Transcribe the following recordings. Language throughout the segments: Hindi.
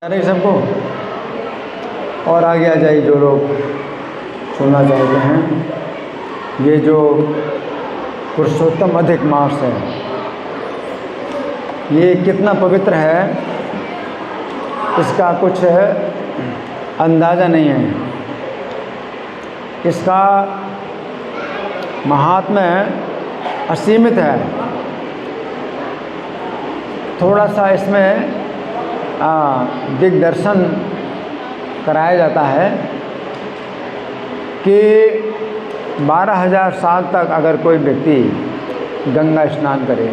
अरे सबको और आगे आ जाइए जो लोग सुनना चाहते हैं। ये जो पुरुषोत्तम अधिक मास है, ये कितना पवित्र है इसका कुछ अंदाज़ा नहीं है। इसका महात्म्य असीमित है। थोड़ा सा इसमें दिग्दर्शन कराया जाता है कि 12,000 साल तक अगर कोई व्यक्ति गंगा स्नान करे,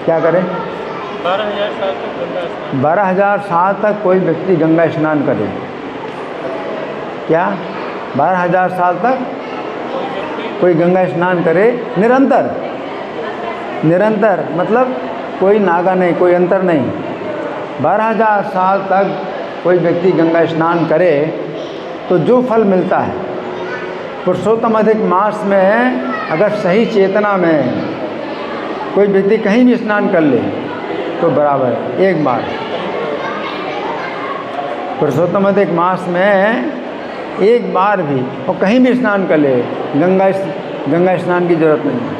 क्या करे? 12,000 साल तक गंगा स्नान। 12,000 साल तक कोई व्यक्ति गंगा स्नान करे, क्या 12,000 साल तक कोई गंगा स्नान करे निरंतर? निरंतर मतलब कोई नागा नहीं, कोई अंतर नहीं। 12,000 साल तक कोई व्यक्ति गंगा स्नान करे तो जो फल मिलता है पुरुषोत्तम अधिक मास में, अगर सही चेतना में कोई व्यक्ति कहीं भी स्नान कर ले तो बराबर है। एक बार पुरुषोत्तम अधिक मास में एक बार भी और कहीं भी स्नान कर ले, गंगा स्नान की जरूरत नहीं है,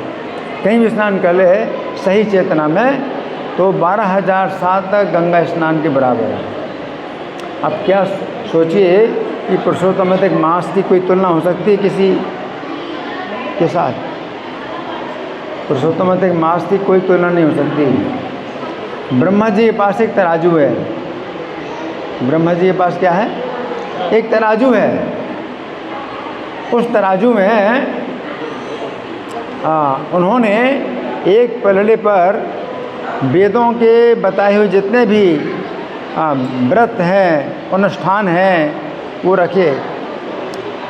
कहीं भी स्नान कर ले सही चेतना में, तो 12,000 साल तक गंगा स्नान के बराबर है। अब क्या सोचिए कि पुरुषोत्तम अधिक मास की कोई तुलना हो सकती है किसी के साथ? पुरुषोत्तम अधिक मास की कोई तुलना नहीं हो सकती। ब्रह्मा जी के पास एक तराजू है। ब्रह्मा जी के पास क्या है? एक तराजू है। उस तराजू में उन्होंने एक पलड़े पर वेदों के बताए हुए जितने भी व्रत हैं, अनुष्ठान हैं, वो रखे।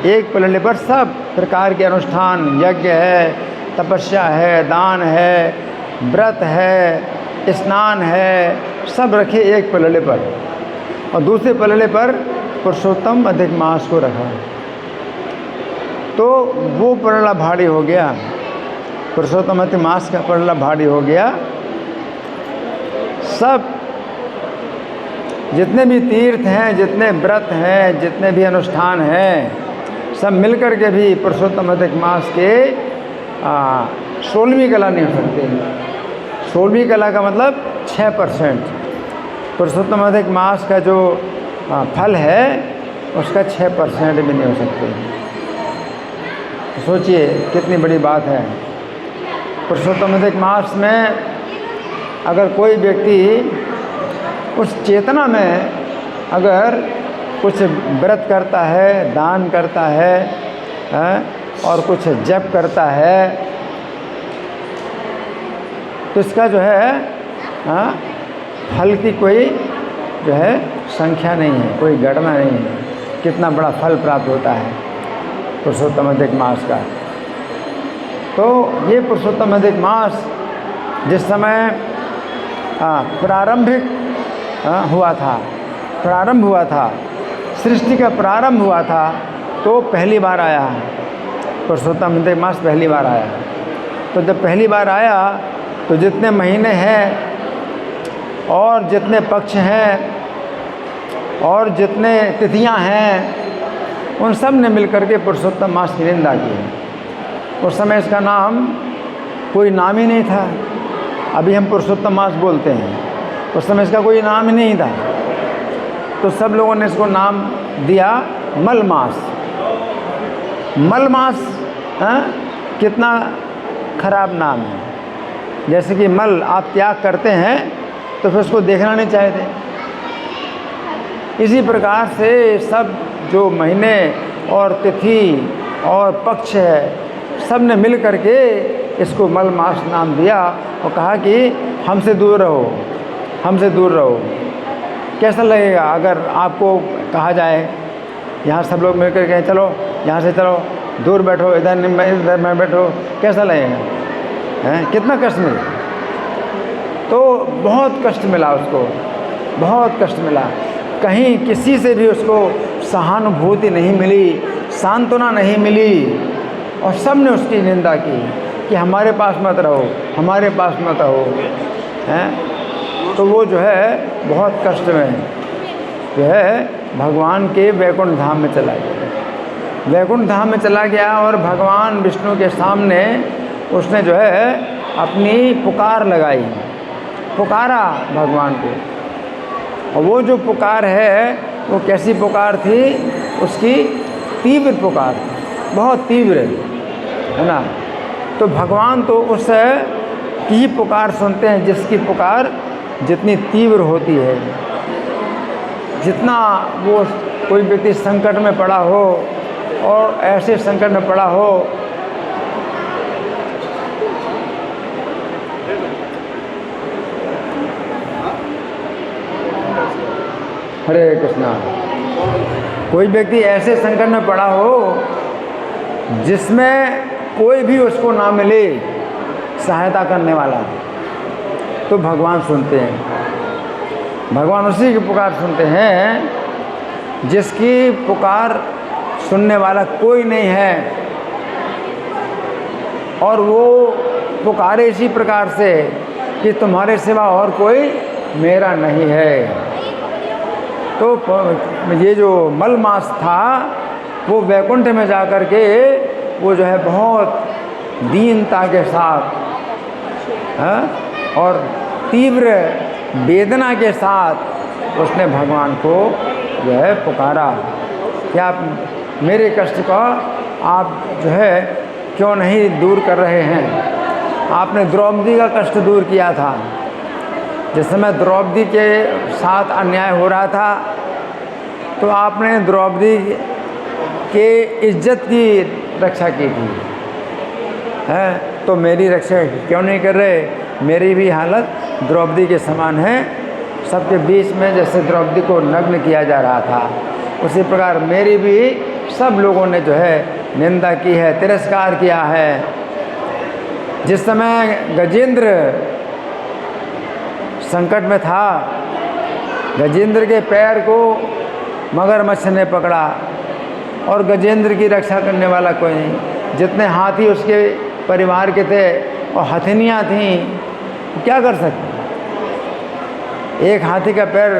एक पलड़े पर सब प्रकार के अनुष्ठान, यज्ञ है, तपस्या है, दान है, व्रत है, स्नान है, सब रखे एक पलड़े पर। और दूसरे पलड़े पर पुरुषोत्तम अधिक मास को रखा। तो वो पलड़ा भारी हो गया, पुरुषोत्तम अधिक मास का पलड़ा भारी हो गया। सब जितने भी तीर्थ हैं, जितने व्रत हैं, जितने भी अनुष्ठान हैं, सब मिलकर के भी पुरुषोत्तम अधिक मास के 16वीं कला नहीं हो सकते। 16वीं कला का मतलब 6%। पुरुषोत्तम अधिक मास का जो फल है उसका 6% भी नहीं हो सकते। सोचिए कितनी बड़ी बात है। पुरुषोत्तम अधिक मास में अगर कोई व्यक्ति उस चेतना में अगर कुछ व्रत करता है, दान करता है, और कुछ जप करता है, तो इसका जो है फल की कोई जो है संख्या नहीं है, कोई गणना नहीं है कितना बड़ा फल प्राप्त होता है पुरुषोत्तम अधिक मास का। तो ये पुरुषोत्तम अधिक मास जिस समय प्रारंभिक प्रारंभ हुआ था, सृष्टि का प्रारंभ हुआ था, तो पहली बार आया पुरुषोत्तम अधिक मास, पहली बार आया। तो जब पहली बार आया तो जितने महीने हैं और जितने पक्ष हैं और जितने तिथियां हैं, उन सब ने मिलकर के पुरुषोत्तम मास की निंदा की। उस समय इसका नाम कोई नाम ही नहीं था। अभी हम पुरुषोत्तम मास बोलते हैं, उस समय इसका कोई नाम ही नहीं था। तो सब लोगों ने इसको नाम दिया मल मास। मल मास कितना खराब नाम है। जैसे कि मल आप त्याग करते हैं तो फिर उसको देखना नहीं चाहते। इसी प्रकार से सब जो महीने और तिथि और पक्ष है, सब ने मिल करके इसको मल मास नाम दिया और कहा कि हमसे दूर रहो, हमसे दूर रहो। कैसा लगेगा अगर आपको कहा जाए, यहाँ सब लोग मिलकर कहें चलो यहाँ से चलो, दूर बैठो, इधर में बैठो, कैसा लगेगा? हैं? कितना कष्ट मिला। तो बहुत कष्ट मिला उसको, बहुत कष्ट मिला। कहीं किसी से भी उसको सहानुभूति नहीं मिली, सांत्वना नहीं मिली, और सब ने उसकी निंदा की कि हमारे पास मत रहो, हमारे पास मत रहो। हैं? तो वो जो है बहुत कष्ट में है। जो है भगवान के वैकुंठ धाम में चला गया। वैकुंठ धाम में चला गया और भगवान विष्णु के सामने उसने जो है अपनी पुकार लगाई, पुकारा भगवान को। और वो जो पुकार है वो कैसी पुकार थी, उसकी तीव्र पुकार थी, बहुत तीव्र, है ना। तो भगवान तो उस की ही पुकार सुनते हैं जिसकी पुकार जितनी तीव्र होती है। जितना वो कोई व्यक्ति संकट में पड़ा हो और ऐसे संकट में पड़ा हो, हरे कृष्णा, कोई व्यक्ति ऐसे संकट में पड़ा हो जिसमें कोई भी उसको ना मिले सहायता करने वाला, तो भगवान सुनते हैं। भगवान उसी की पुकार सुनते हैं जिसकी पुकार सुनने वाला कोई नहीं है, और वो पुकारे इसी प्रकार से कि तुम्हारे सिवा और कोई मेरा नहीं है। तो ये जो मल मास था वो वैकुंठ में जा कर के वो जो है बहुत दीनता के साथ और तीव्र वेदना के साथ उसने भगवान को जो है पुकारा कि आप मेरे कष्ट का आप जो है क्यों नहीं दूर कर रहे हैं। आपने द्रौपदी का कष्ट दूर किया था। जिस समय द्रौपदी के साथ अन्याय हो रहा था तो आपने द्रौपदी के इज्जत की रक्षा की थी, है। तो मेरी रक्षा क्यों नहीं कर रहे? मेरी भी हालत द्रौपदी के समान है। सबके बीच में जैसे द्रौपदी को नग्न किया जा रहा था, उसी प्रकार मेरी भी सब लोगों ने जो है निंदा की है, तिरस्कार किया है। जिस समय गजेंद्र संकट में था, गजेंद्र के पैर को मगरमच्छ ने पकड़ा और गजेंद्र की रक्षा करने वाला कोई नहीं। जितने हाथी उसके परिवार के थे और हथिनियाँ थीं, क्या कर सकते? एक हाथी का पैर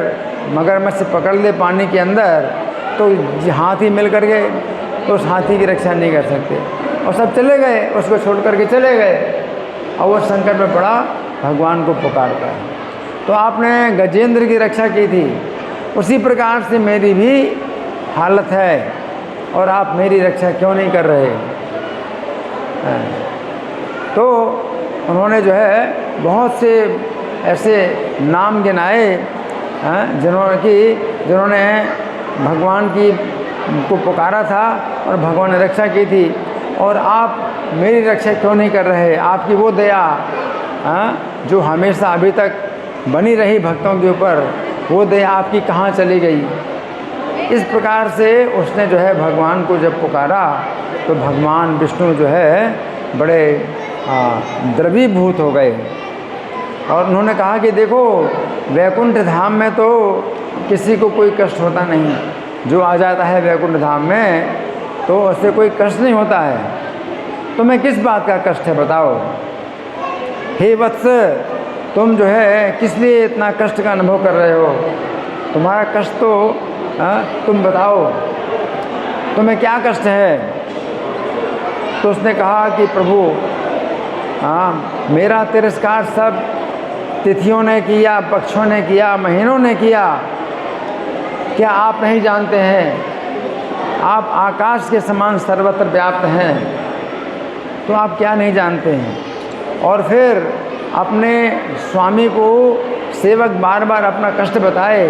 मगरमच्छ पकड़ ले पानी के अंदर तो हाथी मिल कर के उस हाथी की रक्षा नहीं कर सकते, और सब चले गए, उसको छोड़ करके चले गए। और वो संकट में पड़ा, भगवान को पुकारता है। तो आपने गजेंद्र की रक्षा की थी, उसी प्रकार से मेरी भी हालत है, और आप मेरी रक्षा क्यों नहीं कर रहे? तो उन्होंने जो है बहुत से ऐसे नाम गिनाए जिन्होंने भगवान की को पुकारा था और भगवान ने रक्षा की थी, और आप मेरी रक्षा क्यों नहीं कर रहे? आपकी वो दया जो हमेशा अभी तक बनी रही भक्तों के ऊपर, वो दया आपकी कहाँ चली गई? इस प्रकार से उसने जो है भगवान को जब पुकारा तो भगवान विष्णु जो है बड़े द्रवीभूत हो गए, और उन्होंने कहा कि देखो, वैकुंठ धाम में तो किसी को कोई कष्ट होता नहीं। जो आ जाता है वैकुंठ धाम में तो उससे कोई कष्ट नहीं होता है। तुम्हें किस बात का कष्ट है बताओ? हे वत्स, तुम जो है किस लिए इतना कष्ट का अनुभव कर रहे हो? तुम्हारा कष्ट तो तुम बताओ, तुम्हें क्या कष्ट है? तो उसने कहा कि प्रभु, मेरा तिरस्कार सब तिथियों ने किया, पक्षों ने किया, महीनों ने किया। क्या आप नहीं जानते हैं? आप आकाश के समान सर्वत्र व्याप्त हैं, तो आप क्या नहीं जानते हैं? और फिर अपने स्वामी को सेवक बार बार अपना कष्ट बताए,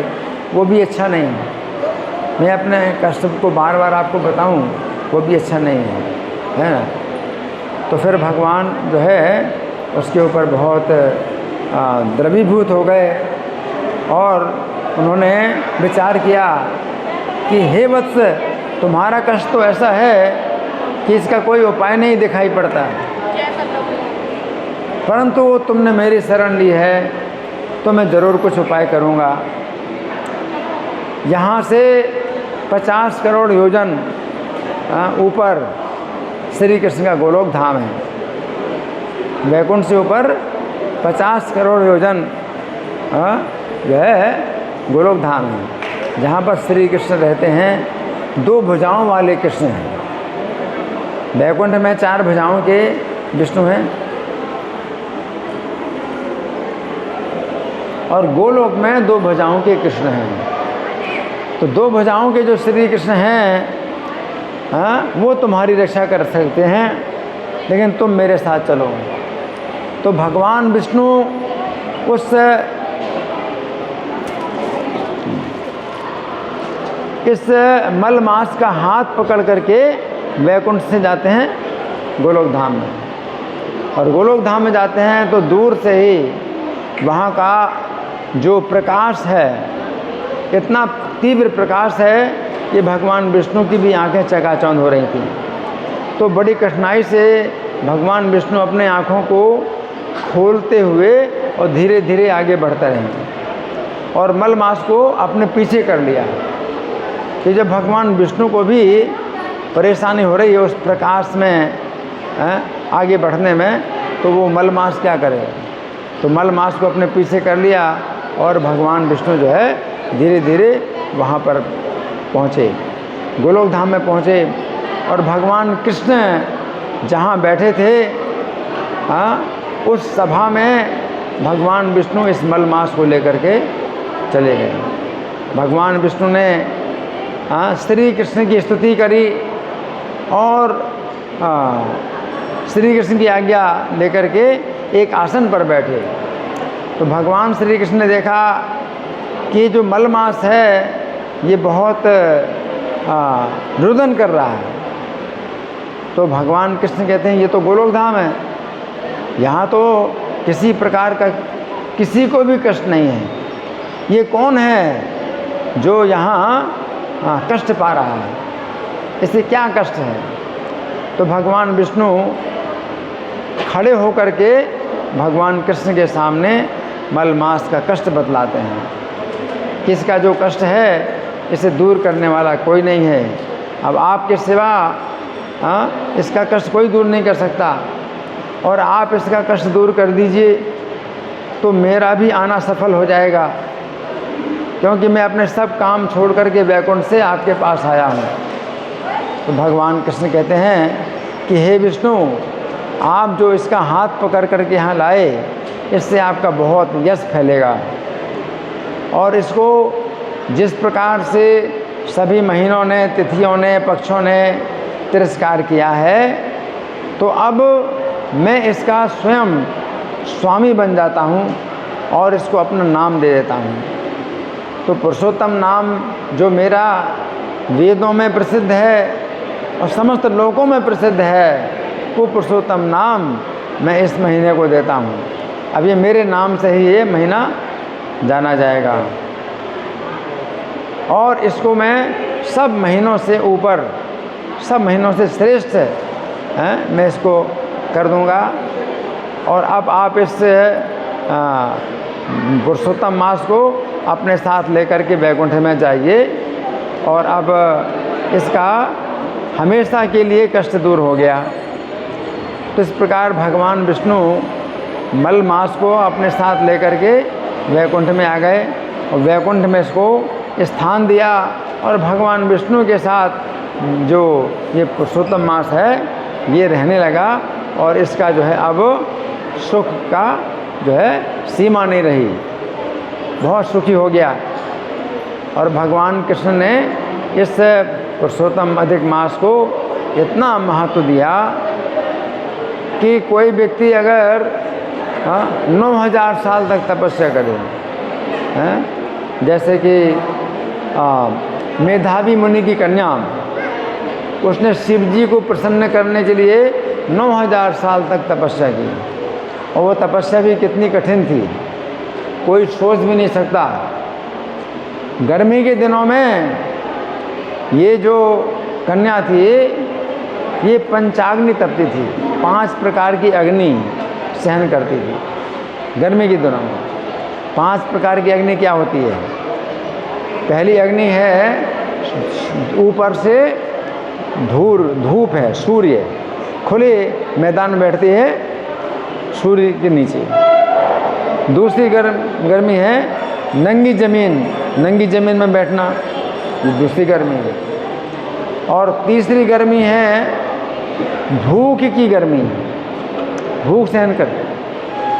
वो भी अच्छा नहीं है। मैं अपने कष्ट को बार बार आपको बताऊं, वो भी अच्छा नहीं है ना। तो फिर भगवान जो है उसके ऊपर बहुत द्रवीभूत हो गए, और उन्होंने विचार किया कि हे वत्स, तुम्हारा कष्ट तो ऐसा है कि इसका कोई उपाय नहीं दिखाई पड़ता, परंतु तुमने मेरी शरण ली है तो मैं ज़रूर कुछ उपाय करूँगा। यहाँ से 50 करोड़ योजन ऊपर श्री कृष्ण का गोलोक धाम है। वैकुंठ से ऊपर 50 करोड़ योजन जो है गोलोक धाम है। जहाँ पर श्री कृष्ण रहते हैं 2 भुजाओं वाले कृष्ण हैं। वैकुंठ में 4 भुजाओं के विष्णु हैं और गोलोक में 2 भुजाओं के कृष्ण हैं। तो 2 भुजाओं के जो श्री कृष्ण हैं, हाँ, वो तुम्हारी रक्षा कर सकते हैं, लेकिन तुम मेरे साथ चलो। तो भगवान विष्णु उस इस मलमास का हाथ पकड़ करके वैकुंठ से जाते हैं गोलोक धाम में। और गोलोक धाम में जाते हैं तो दूर से ही वहाँ का जो प्रकाश है, इतना तीव्र प्रकाश है कि भगवान विष्णु की भी आंखें चकाचौंध हो रही थी। तो बड़ी कठिनाई से भगवान विष्णु अपने आँखों को खोलते हुए और धीरे धीरे आगे बढ़ते रहे और मलमास को अपने पीछे कर लिया। कि जब भगवान विष्णु को भी परेशानी हो रही है उस प्रकाश में आगे बढ़ने में, तो वो मलमास क्या करे। तो मलमास को अपने पीछे कर लिया और भगवान विष्णु जो है धीरे धीरे वहाँ पर पहुँचे, गोलोक धाम में पहुँचे। और भगवान कृष्ण जहाँ बैठे थे, उस सभा में भगवान विष्णु इस मलमास को लेकर के चले गए। भगवान विष्णु ने श्री कृष्ण की स्तुति करी और श्री कृष्ण की आज्ञा लेकर के एक आसन पर बैठे। तो भगवान श्री कृष्ण ने देखा कि जो मलमास है ये बहुत रुदन कर रहा है। तो भगवान कृष्ण कहते हैं ये तो गोलोक धाम है, यहाँ तो किसी प्रकार का किसी को भी कष्ट नहीं है। ये कौन है जो यहाँ कष्ट पा रहा है, इसे क्या कष्ट है। तो भगवान विष्णु खड़े होकर के भगवान कृष्ण के सामने मलमास का कष्ट बतलाते हैं। किसका जो कष्ट है इसे दूर करने वाला कोई नहीं है। अब आपके सिवा इसका कष्ट कोई दूर नहीं कर सकता, और आप इसका कष्ट दूर कर दीजिए तो मेरा भी आना सफल हो जाएगा, क्योंकि मैं अपने सब काम छोड़ करके वैकुंठ से आपके पास आया हूँ। तो भगवान कृष्ण कहते हैं कि हे विष्णु, आप जो इसका हाथ पकड़ करके यहाँ लाए, इससे आपका बहुत यश फैलेगा। और इसको जिस प्रकार से सभी महीनों ने, तिथियों ने, पक्षों ने तिरस्कार किया है, तो अब मैं इसका स्वयं स्वामी बन जाता हूँ और इसको अपना नाम दे देता हूँ। तो पुरुषोत्तम नाम जो मेरा वेदों में प्रसिद्ध है और समस्त लोकों में प्रसिद्ध है, वो पुरुषोत्तम नाम मैं इस महीने को देता हूँ। अब ये मेरे नाम से ही ये महीना जाना जाएगा और इसको मैं सब महीनों से ऊपर, सब महीनों से श्रेष्ठ मैं इसको कर दूंगा। और अब आप इस पुरुषोत्तम मास को अपने साथ लेकर के वैकुंठ में जाइए और अब इसका हमेशा के लिए कष्ट दूर हो गया। तो इस प्रकार भगवान विष्णु मल मास को अपने साथ लेकर के वैकुंठ में आ गए और वैकुंठ में इसको स्थान दिया और भगवान विष्णु के साथ जो ये पुरुषोत्तम मास है ये रहने लगा और इसका जो है अब सुख का जो है सीमा नहीं रही, बहुत सुखी हो गया। और भगवान कृष्ण ने इस पुरुषोत्तम अधिक मास को इतना महत्व दिया कि कोई व्यक्ति अगर 9000 साल तक तपस्या करे, जैसे कि मेधावी मुनि की कन्या, उसने शिव जी को प्रसन्न करने के लिए 9000 साल तक तपस्या की और वो तपस्या भी कितनी कठिन थी, कोई सोच भी नहीं सकता। गर्मी के दिनों में ये जो कन्या थी ये पंचाग्नि तपती थी, 5 प्रकार की अग्नि सहन करती थी। गर्मी के दिनों में 5 प्रकार की अग्नि क्या होती है? पहली अग्नि है ऊपर से धूप है, सूर्य खुले मैदान में बैठती है सूर्य के नीचे। दूसरी गर्मी है नंगी ज़मीन में बैठना। ये दूसरी गर्मी है। और तीसरी गर्मी है भूख की गर्मी, भूख सहन कर।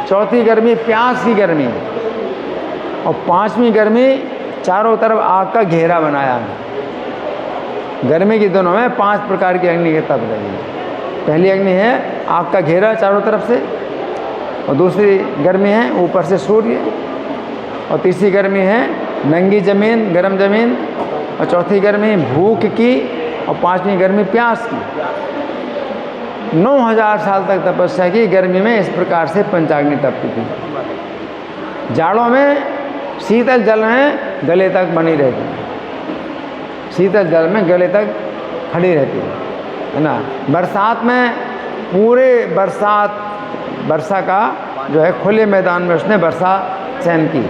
चौथी गर्मी प्यास की गर्मी। और पांचवी गर्मी चारों तरफ आग का घेरा बनाया। गर्मी के दिनों में 5 प्रकार की अग्नि की तप रही। पहली अग्नि है आग का घेरा चारों तरफ से, और दूसरी गर्मी है ऊपर से सूर्य, और तीसरी गर्मी है नंगी ज़मीन, गर्म ज़मीन, और चौथी गर्मी भूख की, और पांचवी गर्मी प्यास की। 9000 साल तक तपस्या की गर्मी में। इस प्रकार से पंचाग्नि तपती थी। जाड़ों में शीतल जल में गले तक बनी रहती, शीतल जल में गले तक खड़ी रहती है ना। बरसात में पूरे वर्षा का जो है खुले मैदान में उसने वर्षा सहन की।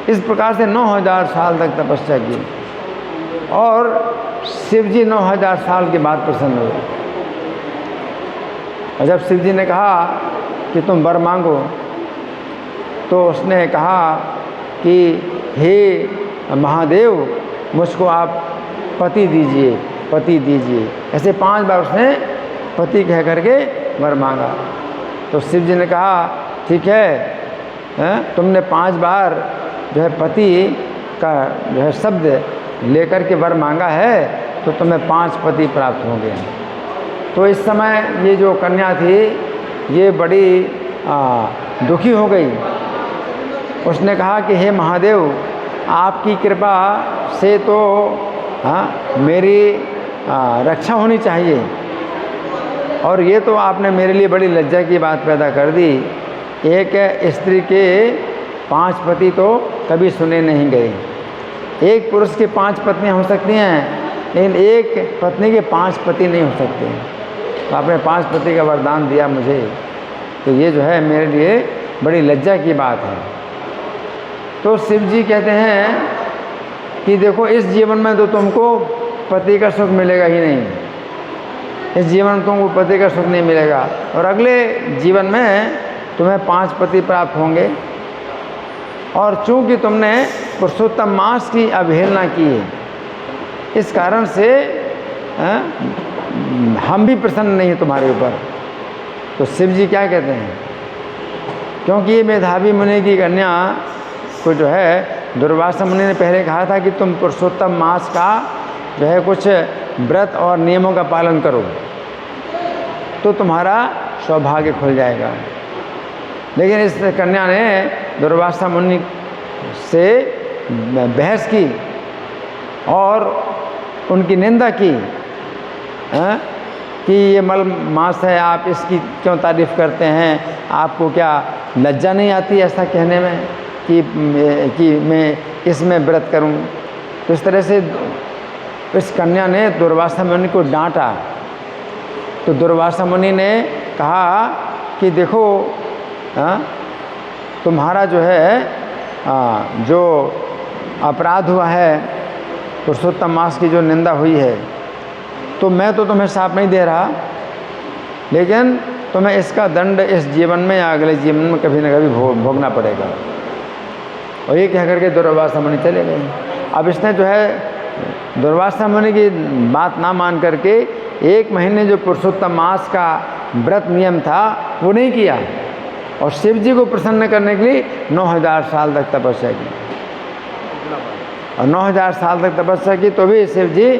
इस प्रकार से 9000 साल तक तपस्या की। और शिव जी 9000 साल के बाद प्रसन्न हुए। और जब शिव जी ने कहा कि तुम वर मांगो, तो उसने कहा कि हे महादेव, मुझको आप पति दीजिए, पति दीजिए। ऐसे 5 बार उसने पति कह करके वर मांगा। तो शिव जी ने कहा ठीक है, तुमने 5 बार जो है पति का जो है शब्द लेकर के वर मांगा है, तो तुम्हें 5 पति प्राप्त होंगे। तो इस समय ये जो कन्या थी ये बड़ी दुखी हो गई। उसने कहा कि हे महादेव, आपकी कृपा से तो मेरी रक्षा होनी चाहिए, और ये तो आपने मेरे लिए बड़ी लज्जा की बात पैदा कर दी। एक स्त्री के 5 पति तो कभी सुने नहीं गए। एक पुरुष के 5 पत्नियां हो सकती हैं, लेकिन एक पत्नी के 5 पति नहीं हो सकते। तो आपने 5 पति का वरदान दिया मुझे, तो ये जो है मेरे लिए बड़ी लज्जा की बात है। तो शिव जी कहते हैं कि देखो, इस जीवन में तो तुमको पति का सुख मिलेगा ही नहीं, इस जीवन में तुमको पति का सुख नहीं मिलेगा, और अगले जीवन में तुम्हें 5 पति प्राप्त होंगे। और चूंकि तुमने पुरुषोत्तम मास की अवहेलना की है, इस कारण से हम भी प्रसन्न नहीं हैं तुम्हारे ऊपर। तो शिव जी क्या कहते हैं, क्योंकि ये मेधावी मुनि की कन्या को जो है दुर्वासा मुनि ने पहले कहा था कि तुम पुरुषोत्तम मास का जो है कुछ व्रत और नियमों का पालन करो, तो तुम्हारा सौभाग्य खुल जाएगा। लेकिन इस कन्या ने दुर्वासा मुनि से बहस की और उनकी निंदा की कि ये मल मांस है, आप इसकी क्यों तारीफ़ करते हैं, आपको क्या लज्जा नहीं आती ऐसा कहने में कि मैं इसमें व्रत करूं। तो इस तरह से इस कन्या ने दुर्वासा मुनि को डांटा। तो दुर्वासा मुनि ने कहा कि देखो, तुम्हारा जो है जो अपराध हुआ है, पुरुषोत्तम मास की जो निंदा हुई है, तो मैं तो तुम्हें शाप नहीं दे रहा, लेकिन तुम्हें इसका दंड इस जीवन में या अगले जीवन में कभी न कभी भोगना पड़ेगा। और ये कह करके दुर्वासा मुनि चले गए। अब इसने जो है दुर्वासा मुनि की बात ना मान करके 1 महीने जो पुरुषोत्तम मास का व्रत नियम था वो नहीं किया, और शिव जी को प्रसन्न करने के लिए 9000 साल तक तपस्या की। और 9000 साल तक तपस्या की तो भी शिव जी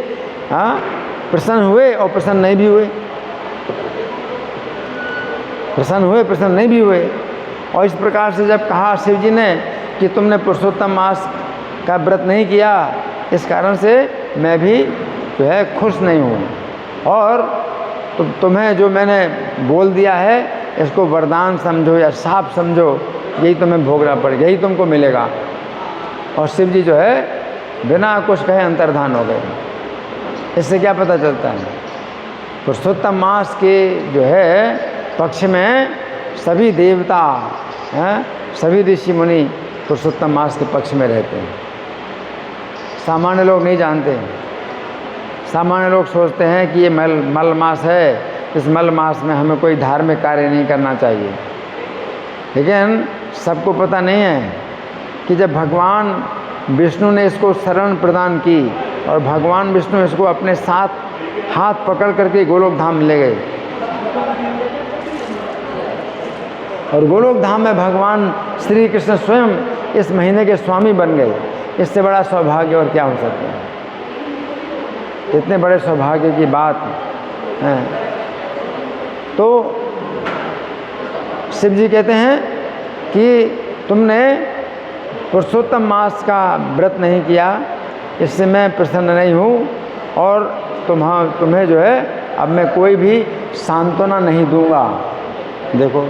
प्रसन्न हुए और प्रसन्न नहीं भी हुए, प्रसन्न हुए प्रसन्न नहीं भी हुए। और इस प्रकार से जब कहा शिव जी ने कि तुमने पुरुषोत्तम मास का व्रत नहीं किया, इस कारण से मैं भी जो है खुश नहीं हूँ, और तुम्हें जो मैंने बोल दिया है इसको वरदान समझो या शाप समझो, यही तुम्हें भोगना पड़ेगा, यही तुमको मिलेगा। और शिव जी जो है बिना कुछ कहे अंतर्धान हो गए। इससे क्या पता चलता है, पुरुषोत्तम मास के जो है पक्ष में सभी देवता सभी ऋषि मुनि पुरुषोत्तम मास के पक्ष में रहते हैं। सामान्य लोग नहीं जानते। सामान्य लोग सोचते हैं कि ये मल मास है, इस मल मास में हमें कोई धार्मिक कार्य नहीं करना चाहिए। लेकिन सबको पता नहीं है कि जब भगवान विष्णु ने इसको शरण प्रदान की और भगवान विष्णु इसको अपने साथ हाथ पकड़ करके गोलोक धाम ले गए। और गोलोक धाम में भगवान श्री कृष्ण स्वयं इस महीने के स्वामी बन गए। इससे बड़ा सौभाग्य और क्या हो सकता है? इतने बड़े सौभाग्य की बात है। तो शिव जी कहते हैं कि तुमने पुरुषोत्तम मास का व्रत नहीं किया, इससे मैं प्रसन्न नहीं हूँ और तुम्हें जो है अब मैं कोई भी सांत्वना नहीं दूंगा। देखो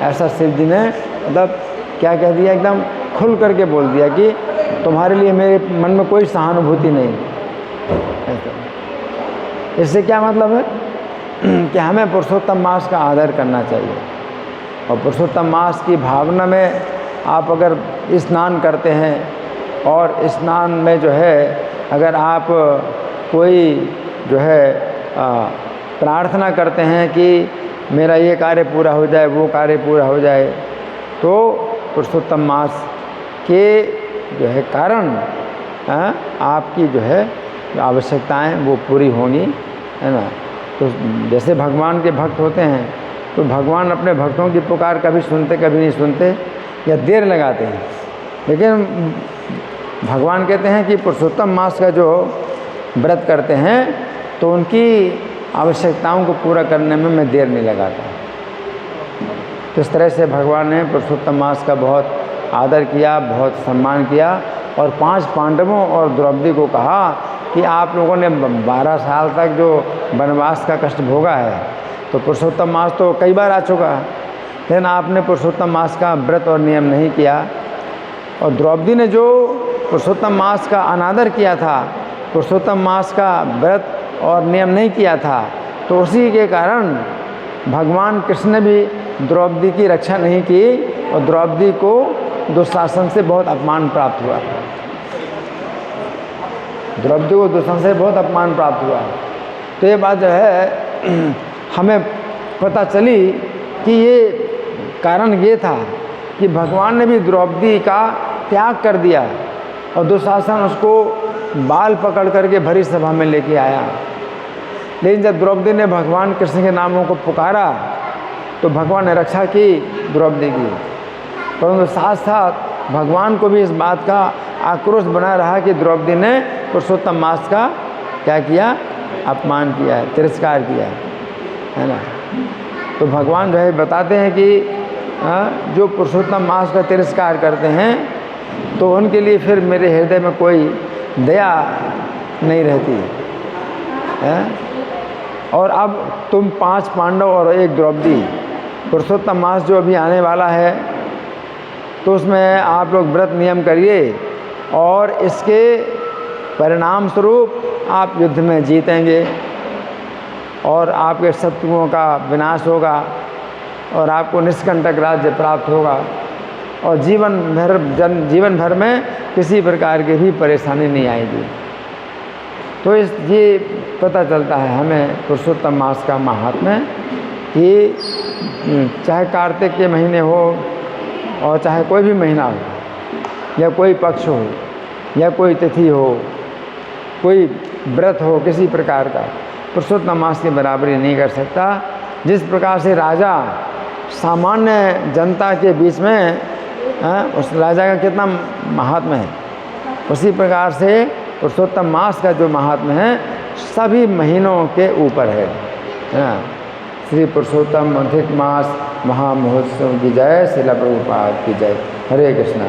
ऐसा शिव जी ने मतलब क्या कह दिया, एकदम खुल करके बोल दिया कि तुम्हारे लिए मेरे मन में कोई सहानुभूति नहीं। इससे क्या मतलब है कि हमें पुरुषोत्तम मास का आदर करना चाहिए। और पुरुषोत्तम मास की भावना में आप अगर स्नान करते हैं और स्नान में जो है अगर आप कोई जो है प्रार्थना करते हैं कि मेरा ये कार्य पूरा हो जाए, वो कार्य पूरा हो जाए, तो पुरुषोत्तम मास के जो है कारण आपकी जो है आवश्यकताएं वो पूरी होंगी, है ना। तो जैसे भगवान के भक्त होते हैं तो भगवान अपने भक्तों की पुकार कभी सुनते कभी नहीं सुनते या देर लगाते हैं, लेकिन भगवान कहते हैं कि पुरुषोत्तम मास का जो व्रत करते हैं तो उनकी आवश्यकताओं को पूरा करने में मैं देर नहीं लगाता। तो इस तरह से भगवान ने पुरुषोत्तम मास का बहुत आदर किया, बहुत सम्मान किया और 5 पांडवों और द्रौपदी को कहा कि आप लोगों ने 12 साल तक जो वनवास का कष्ट भोगा है, तो पुरुषोत्तम मास तो कई बार आ चुका है, लेकिन आपने पुरुषोत्तम मास का व्रत और नियम नहीं किया। और द्रौपदी ने जो पुरुषोत्तम मास का अनादर किया था, पुरुषोत्तम मास का व्रत और नियम नहीं किया था, तो उसी के कारण भगवान कृष्ण ने भी द्रौपदी की रक्षा नहीं की और द्रौपदी को दुशासन से बहुत अपमान प्राप्त हुआ। द्रौपदी को दुशासन से बहुत अपमान प्राप्त हुआ। तो ये बात जो है हमें पता चली कि ये कारण ये था कि भगवान ने भी द्रौपदी का त्याग कर दिया और दुशासन उसको बाल पकड़ करके भरी सभा में लेके आया। लेकिन जब द्रौपदी ने भगवान कृष्ण के नामों को पुकारा तो भगवान ने रक्षा की द्रौपदी की, परंतु साथ साथ भगवान को भी इस बात का आक्रोश बना रहा कि द्रौपदी ने पुरुषोत्तम मास का क्या किया, अपमान किया है, तिरस्कार किया है ना। तो भगवान जो है बताते हैं कि जो पुरुषोत्तम मास का तिरस्कार करते हैं तो उनके लिए फिर मेरे हृदय में कोई दया नहीं रहती है। और अब तुम 5 पांडव और 1 द्रौपदी, पुरुषोत्तम मास जो अभी आने वाला है तो उसमें आप लोग व्रत नियम करिए और इसके परिणाम स्वरूप आप युद्ध में जीतेंगे और आपके शत्रुओं का विनाश होगा और आपको निष्कंटक राज्य प्राप्त होगा और जीवन भर में किसी प्रकार की भी परेशानी नहीं आएगी। तो ये पता चलता है हमें पुरुषोत्तम मास का महात्म्य कि चाहे कार्तिक के महीने हो और चाहे कोई भी महीना हो या कोई पक्ष हो या कोई तिथि हो, कोई व्रत हो किसी प्रकार का, पुरुषोत्तम मास की बराबरी नहीं कर सकता। जिस प्रकार से राजा सामान्य जनता के बीच में उस राजा का कितना महात्म्य है, उसी प्रकार से पुरुषोत्तम मास का जो महात्म्य है सभी महीनों के ऊपर है। श्री पुरुषोत्तम अधिक मास महामहोत्सव की जय, श्रील प्रभुपाद की जय। हरे कृष्णा।